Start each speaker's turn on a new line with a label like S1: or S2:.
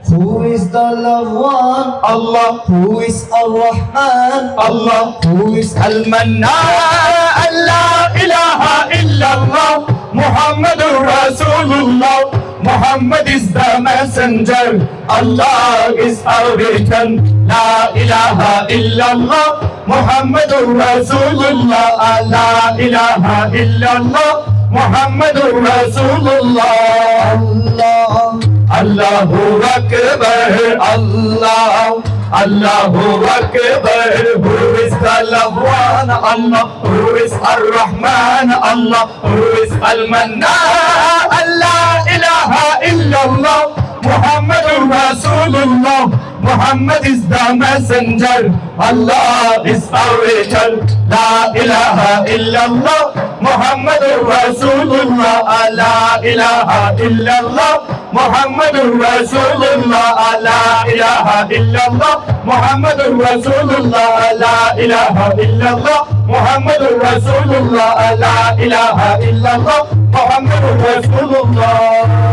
S1: Who is the loved one?
S2: Allah.
S1: Who is Ar-Rahman?
S2: Allah.
S1: Who is
S2: Al-Mannan. La ilaha illallah. Muhammadur Rasulullah. Muhammad is the messenger. Allah is our return. La ilaha illallah. Muhammadur Rasulullah. La ilaha illallah. Muhammadur Rasulullah.
S1: Allah?
S2: Allahu Akbar. Allah. Allahu Akbar. Who is the loved one? Allah. Who is Ar-Rahman? Allah. Who is Al-Mannan? La ilaha illallah. Muhammadur Rasulullah. Muhammad is the messenger. Allah is our return. La ilaha illallah. Muhammadur Rasulullah. La ilaha illallah. Muhammadur Rasulullah. La ilaha illallah. Muhammadur Rasulullah. La ilaha illallah. Muhammadur Rasulullah. La ilaha illallah. Muhammadur Rasulullah.